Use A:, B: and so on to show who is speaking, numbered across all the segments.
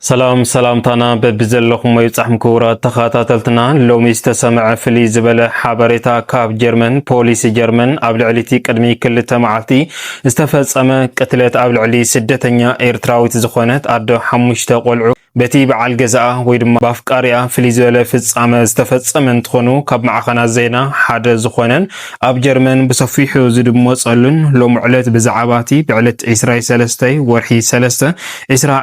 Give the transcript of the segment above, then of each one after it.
A: سلام تانا ببزلخم ويصحم كورا تخاتاتلتنا لومي استسمع فلي زبله حبريتا كاب جرمن بوليس جرمن ابل عليتي قدمي كل تمعتي استفصمه قتلت ابل علي سدتنيا ايرتراويت زخونت ادو حمشته قلعو بتي بعل جزاء ويدما بافقاريا فلي زبله فصامه استفصمه انتخونو كاب معخنا زينا حدا زخونن اب جرمن بصفيحو زدموصلن لوم علت بزعباتي بعلت اسراي سلستي ورحي سلسته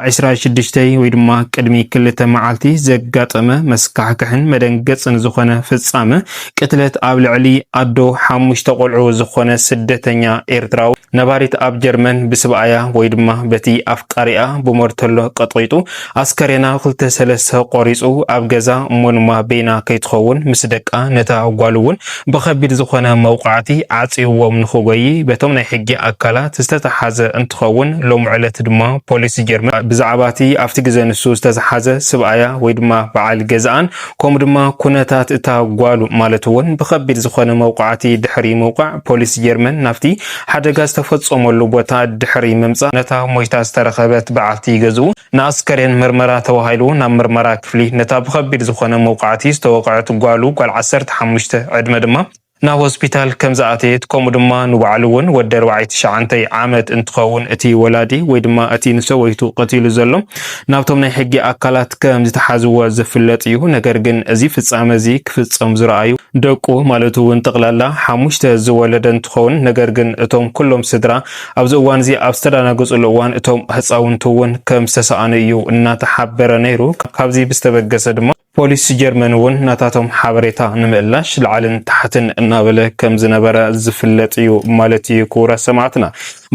A: اسرا شدشتي ويدما قدمي كلته معالتي زغاطمه مسكحكحن مدنگصن زخونه فصامه قتلت اب لعلي ادو حمش تقلعو زخونه سدتنيا ايرتراو نباريت اب جرمن بسبايا ويدما بتي افقاريا بمرتلو قطيطو اسكرينا خلت سلسه قريصو اب غزا مونما بينا كيتخون مسدقا نتا غالون بخبيد زخونه موقعتي عصيوم نخوغي بتم ناي حجي اكلات استتحاز انتخون لوم علت دما بوليس جرمن بزعباتي افتي زنسو استزحازه سبايا ويدما بعل جزان كوم دما كونتات اتا غالو مالتون بخبيد زخونه موقعتي دحري موقع بوليس جرمن نافتي حدغا استفصملو بوتا دحري ممصا نتا مويتا استرخبت بعتي غزو ناسكرين مرمرا توهايلو نمرمرا كفلي نتا بخبيد زخونه موقعتي استوقعت غالو قال 15 عدمه دما نا هوسبيتال كمزاتيت كومدما نوعلون ودر وعيت شعنتي عامت انتخون اتي ولادي ويدما اتي نسويتو قتيل زلم نابتم ناي حقي اكلات كم زتحازوا زفلط يو ነገር ግን እዚ ፍጻመ እዚ ክፍጸም ዝራአዩ ደቆ ማለቱ እንጠቅላላ ሓሙሽተ ዝወለደ እንትኸውን ነገር ግን እቶም ኩሎም ስድራ ኣብዚ እዋን እዚ ኣብ ዝተዳናገጹሉ እዋን እቶም ህፃውንቱውን ከም ዝተሰኣነ እዩ እናተሓበረ ነይሩ ካብዚ ብስተበገሰ ድማ ፖሊስ ጀርመን ውን ናታቶም ሓበሬታ ንምእላሽ ለዓልን ታሕትን እናበለ ከም ዝነበረ ዝፍለጥ እዩ ማለት እዩ ኩራ ሰማዕትና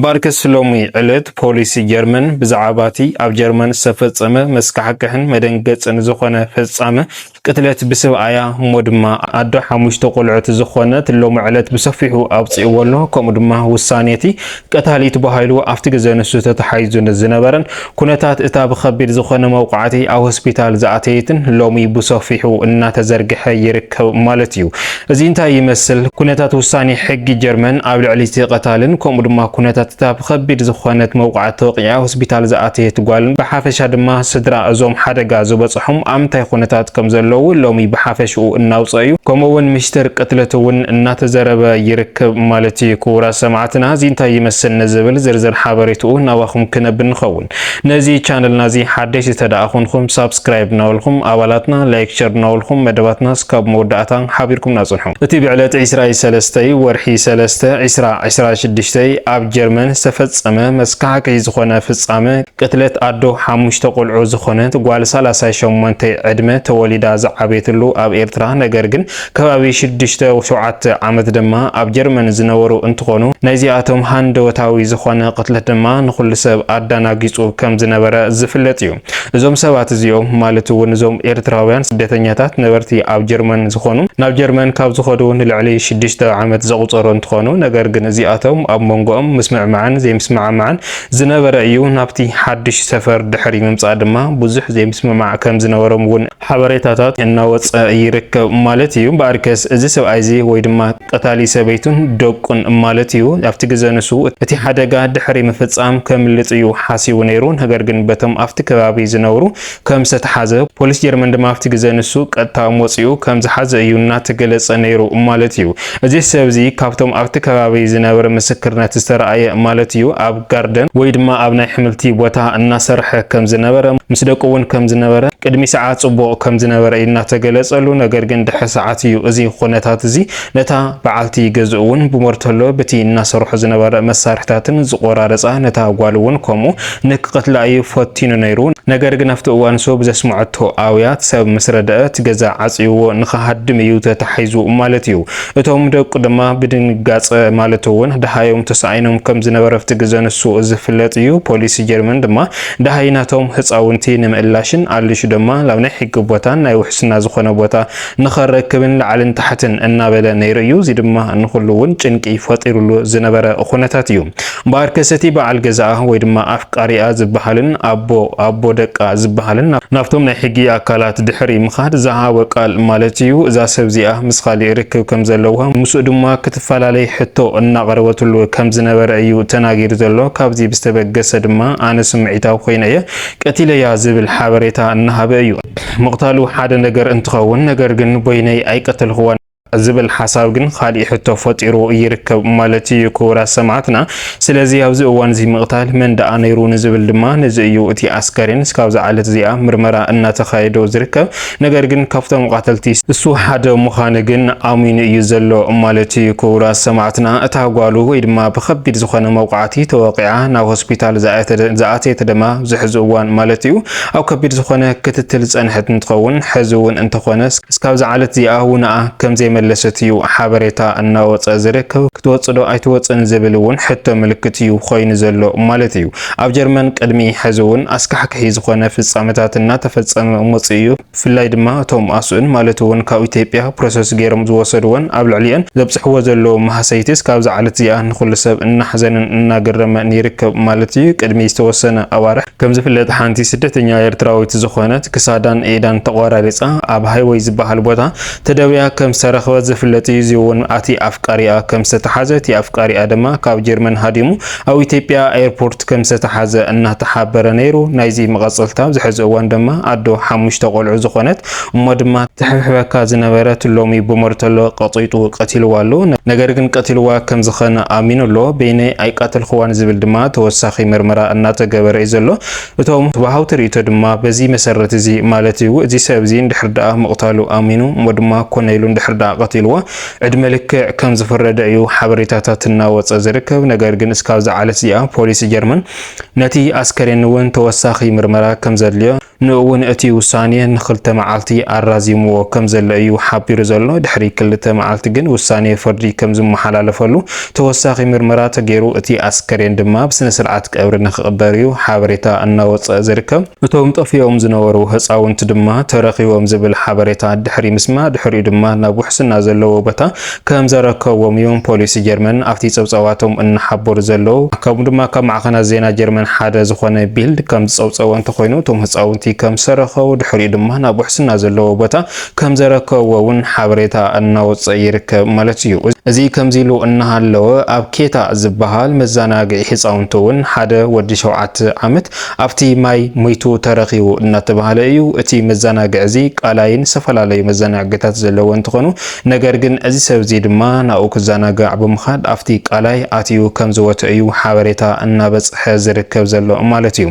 A: ባርከስ ሎሚ ዕለት ፖሊስ ጀርመን ብዛዕባቲ ኣብ ጀርመን ዝተፈጸመ መስካሕክሕን መደንገጽን ዝኾነ ፍጻመ ቅትለት ብስብኣያ ሞድማ ኣዶ ሓሙሽተ ቆልዑት ዝኾነት ሎሚ ዕለት ብሰፊሑ ኣውፅእወሎ ከምኡ ድማ ውሳኔቲ ቀታሊት በሃይሉ ኣብቲ ግዜ ንሱ ተተሓይዙን ዝነበረን ኩነታት እታ ብኸቢድ ዝኾነ መውቃዕቲ ኣብ ሆስፒታል ዝኣተይትን ሎሚ بصفيحو ان تزرجح يركب مالتيو እዚ እንታይ ይመስል ኩነታት ውሳኔ ሕጊ ጀርመን ኣብ ልዕሊ ተቀታልን ከምኡ ድማ ኩነታት ታብ ከቢድ ዝኾነት መውቃዕት ተወቂዓ ሆስፒታል ዝኣተየት ጓልን በሓፈሻ ድማ ስድራ እዞም ሓደጋ ዝበጽሑም ኣምታይ ኩነታት ከም ዘለዉ ሎሚ በሓፈሽኡ እናውፀዩ ከምኡውን ሚስተር ቅትለቱውን እናተዘረበ ይርክብ ማለት እዩ ኩራ ሰማዕትና እዚ እንታይ ይመስል ንዝብል ዝርዝር ሓበሬትኡ ናባኹም ክነብን ንኸውን ነዚ ቻነል ናዚ ሓደሽ ተዳእኹንኩም ሳብስክራይብ ናውልኩም ኣባላትና لايك شير ناولكم مدباتنا سكاب مودعتان حابيركم ناصنحو اتي بعلات عسراء سلستي ورحي سلسته عسراء شدشتي اب جرمن استفصمه مسكاك يزخونه فصامه قتلت ادو حمشت قلعو زخونه قال 38 عدمه توليدا زعبيتلو اب ايرترا نغرغن كبابي 6 عامت دما اب جرمن زنورو انتخونو نايزياتهم هاند وتاوي زخونه قتلت دما نخل سب اداناغيصو كم زنبره زفلطيو ازوم سبات زيو مالتو ونزوم ايرتراوያን ስደተኛታት ነበርቲ ኣብ ጀርመን ዝኾኑ ናብ ጀርመን ካብ ዝኸዱ ንልዕሊ 6 ዓመት ዘቁፀሩ እንትኾኑ ነገር ግን እዚኣቶም ኣብ መንጎኦም ምስምዕማዕን ዘይምስማዕማዕን ዝነበረ እዩ ናብቲ ሓድሽ ሰፈር ድሕሪ ምምጻእ ድማ ብዙሕ ዘይምስማዕ ከም ዝነበሮም ውን ሓበሬታታት እናወፀ ይርከብ ማለት እዩ ባርከስ እዚ ሰብኣይ እዚ ወይ ድማ ቀታሊ ሰበይቱን ደቁን ማለት እዩ ኣብቲ ግዜ ንሱ እቲ ሓደጋ ድሕሪ ምፍጻም ከም ልጽዩ ሓሲቡ ነይሩ ነገር ግን በቶም ኣብቲ ከባቢ ዝነብሩ ከም ዝተሓዘ ፖሊስ ጀርመን ድማ ኣብቲ ግዜ ንሱ ቀጥታ ሞጽዩ ከም ዝሓዘ እዩ እናተገለጸ ነይሩ ማለት እዩ እዚ ሰብዚ ካብቶም ኣብቲ ከባቢ ዝነበረ ምስክርነት ዝተረኣየ ማለት እዩ ኣብ ጋርደን ወይ ድማ ኣብ ናይ ሕምልቲ ቦታ እናሰርሐ ከም ዝነበረ ምስ ደቁ ውን ከም ዝነበረ ቅድሚ ሰዓት ጽቡቕ ከም ዝነበረ እናተገለጸሉ ነገር ግን ድሕሪ ሰዓት እዩ እዚ ኩነታት እዚ ነታ በዓልቲ ገዝኡን ብሞርተሎ በቲ እናሰርሑ ዝነበረ መሳርሕታትን ዝቆራረጻ ነታ ጓልውን ከምኡ ንክቅትላ እዩ ፈቲኑ ነይሩ ነገር ግን ኣብቲ እዋን ሶብ ዘስምዐቶ ኣውያት ሰብ መስረደት ገዛ ዓጽይዎ ንኸሃድም እዩ ተታሒዙ ማለት እዩ እቶም ደቁ ድማ ብድንጋጸ ማለት ውን ደሃዮም ተሳይኖም ከም ዝነበረ ኣብቲ ግዜ ንሱ ዝፍለጥ እዩ ፖሊስ ጀርመን ድማ ደሃይናቶም ህፃውንቲ ንምእላሽን ኣልሹ ድማ ላብ ናይ ሕጊ ቦታን ናይ ውሕስና ዝኾነ ቦታ ንኸረክብን ለዓልን ታሕትን እናበለ ነይሩ እዩ እዚ ድማ ንኹሉ ውን ጭንቂ ፈጢሩሉ ዝነበረ ኩነታት እዩ ባርከሰቲ በዓል ገዛ ወይ ድማ ኣፍቃሪኣ ዝበሃልን ኣቦ ወደቃ ዝበሃልን ናብቶም ናይ ሕጊ አካላት ድሕሪ ምኻድ ዝሃበ ቃል ማለት እዩ እዛ ሰብ እዚኣ ምስ ካሊእ ርክብ ከም ዘለዋ ምስኡ ድማ ክትፈላለይ ሕቶ እናቀረበትሉ ከም ዝነበረ እዩ ተናጊሩ ዘሎ ካብዚ ብዝተበገሰ ድማ ኣነ ስምዒታዊ ኮይነ እየ ቀቲለያ ዝብል ሓበሬታ እናሃበ እዩ ምቕታሉ ሓደ ነገር እንትኸውን ነገር ግን ቦይነይ ኣይቀተልኽዋን ዝብል ሓሳብ ግን ካሊእ ሕቶ ፈጢሩ ይርከብ ማለት እዩ ክቡራት ሰማዕትና ስለዚ ኣብዚ እዋን እዚ ምቕታል መን ደኣ ነይሩ ንዝብል ድማ ነዚ እዩ እቲ ኣስከሬን እስካብ ዝዓለት እዚኣ ምርመራ እናተኻየዶ ዝርከብ ነገር ግን ካብቶም ቃተልቲ እሱ ሓደ ምዃኑ ግን ኣሚኑ እዩ ዘሎ ማለት እዩ ክቡራት ሰማዕትና እታ ጓሉ ወይ ድማ ብከቢድ ዝኾነ መውቃዕቲ ተወቂዓ ናብ ሆስፒታል ዝኣተየት ድማ ዝሕዚ እዋን ማለት እዩ ኣብ ከቢድ ዝኾነ ክትትል ፀንሐት እንትኸውን ሕዚ እውን እንተኾነ እስካብ ዝዓለት እዚኣ ውንኣ ከምዘይ መለሰት እዩ ሓበሬታ እናወፀ ዝርከብ ክትወፅዶ ኣይትወፅን ዝብል እውን ሕቶ ምልክት እዩ ኮይኑ ዘሎ ማለት እዩ ኣብ ጀርመን ቅድሚ ሕዚ እውን ኣስካሕክሒ ዝኾነ ፍጻመታት እናተፈጸመ መፅኡ እዩ ፍላይ ድማ እቶም ኣስኡን ማለት እውን ካብ ኢትዮጵያ ፕሮሰስ ገይሮም ዝወሰድዎን ኣብ ልዕሊአን ዘብፅሕዎ ዘለዎ ማህሰይቲ እስካብ ዝዓለት እዚኣ ንኩሉ ሰብ እናሕዘንን እናገረመን ይርከብ ማለት እዩ ቅድሚ ዝተወሰነ ኣዋርሕ ከም ዝፍለጥ ሓንቲ ስደተኛ ኤርትራዊት ዝኾነት ክሳዳን ኤዳን ተቆራሪፃ ኣብ ሃይወይ ዝበሃል ቦታ ተደብያ ከም ሰረኸ ዝፍለጥ እዩ እውን ኣቲ ኣፍቃሪኣ ከም ዝተሓዘት ኣፍቃሪኣ ድማ ካብ ጀርመን ሃዲሙ ኣብ ኢትዮጵያ ኤርፖርት ከም ዝተሓዘ እናተሓበረ ነይሩ ናይዚ መቐፀልታ ዝሕዚ እዋን ድማ ኣዶ 5 ቆልዑ ዝኾነት እሞ ድማ ትሕብሕበካ ዝነበረት ሎሚ ብሞርተሎ ቀጢጡ ቀቲልዋ ኣሎ ነገር ግን ቀቲልዋ ከም ዝኾነ ኣሚኑ ኣሎ በይነይ ኣይቃተልኽዋን ዝብል ድማ ተወሳኺ ምርመራ እናተገበረ እዩ ዘሎ እቶም ባሃውቲ ርእቶ ድማ በዚ መሰረት እዚ ማለት እዩ እዚ ሰብ እዚ እንድሕር ደኣ ምቕታሉ ኣሚኑ እሞ ድማ ኮነ ኢሉ እንድሕር ደኣ ቀቲልዎ ዕድመ ልክዕ ከም ዝፍረደ እዩ ሓበሬታታት እናወፀ ዝርከብ ነገር ግን እስካብ ዝዓለት እዚኣ ፖሊስ ጀርመን ነቲ ኣስከሬን እውን ተወሳኺ ምርመራ ከም ዘድልዮ ንእውን እቲ ውሳኔ ንክልተ መዓልቲ ኣራዚምዎ ከም ዘሎ እዩ ሓቢሩ ዘሎ ድሕሪ ክልተ መዓልቲ ግን ውሳኔ ፍርዲ ከም ዝመሓላለፈሉ ተወሳኺ ምርመራ ተገይሩ እቲ ኣስከሬን ድማ ብስነ ስርዓት ቀብሪ ንክቕበር እዩ ሓበሬታ እናወፀ ዝርከብ እቶም ጠፊኦም ዝነበሩ ህፃውንቲ ድማ ተረኺቦም ዝብል ሓበሬታ ድሕሪ ምስማ ድሕሪኡ ድማ ናብ ውሕስና ዘለዎ ቦታ ከም ዘረከቦም እዮም ፖሊስ ጀርመን ኣብቲ ፀብፀባቶም እናሓበሩ ዘለው ከምኡ ድማ ካብ ማዕኸናት ዜና ጀርመን ሓደ ዝኾነ ቢልድ ከም ዝፀብፀቦ እንተኮይኑ እቶም ህፃውንቲ ከም ሰረኸው ድሕሪኡ ድማ ናብ ውሕስና ዘለዎ ቦታ ከም ዘረከቦ እውን ሓበሬታ እናወፀ ይርከብ ማለት እዩ እዚ ከምዚሉ እናሃለወ ኣብ ኬታ ዝበሃል መዘናግዒ ህፃውንቲ እውን ሓደ ወዲ 7 ዓመት ኣብቲ ማይ ሞይቱ ተረኺቡ እናተባሃለ እዩ እቲ መዘናግዒ እዚ ቃላይን ዝተፈላለዩ መዘናግዕታት ዘለዎ እንትኾኑ ነገር ግን እዚ ሰብ እዚ ድማ ናኡ ክዘናጋዕ ብምኻድ ኣብቲ ቃላይ ኣትዩ ከም ዝወተ እዩ ሓበሬታ እናበፅሐ ዝርከብ ዘሎ ማለት እዩ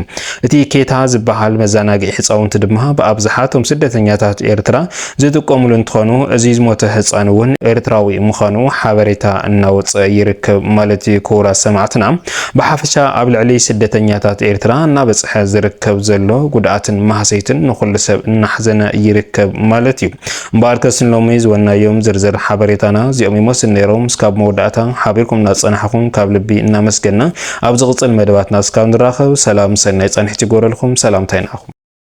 A: እቲ ኬታ ዝበሃል መዘናግዒ ህፃውንቲ ድማ ብኣብዝሓቶም ስደተኛታት ኤርትራ ዝጥቀሙሉ እንትኾኑ እዚ ዝሞተ ህፃን እውን ኤርትራዊ ምዃኑ ሓበሬታ እናወፀ ይርከብ ማለት እዩ ክቡራት ሰማዕትና ብሓፈሻ ኣብ ልዕሊ ስደተኛታት ኤርትራ እናበፅሐ ዝርከብ ዘሎ ጉድኣትን ማህሰይትን ንኩሉ ሰብ እናሕዘነ ይርከብ ማለት እዩ እምበኣር ከስን ሎሚ ዝወናዮም ዝርዝር ሓበሬታና እዚኦም ይመስል ነይሮም እስካብ መወዳእታ ሓቢርኩም እናፀናሕኩም ካብ ልቢ እናመስገና ኣብ ዝቕፅል መደባትና እስካብ ንራኸብ ሰላም ሰናይ ፀንሕቲ ይጎረልኩም ሰላምታ ይናኹም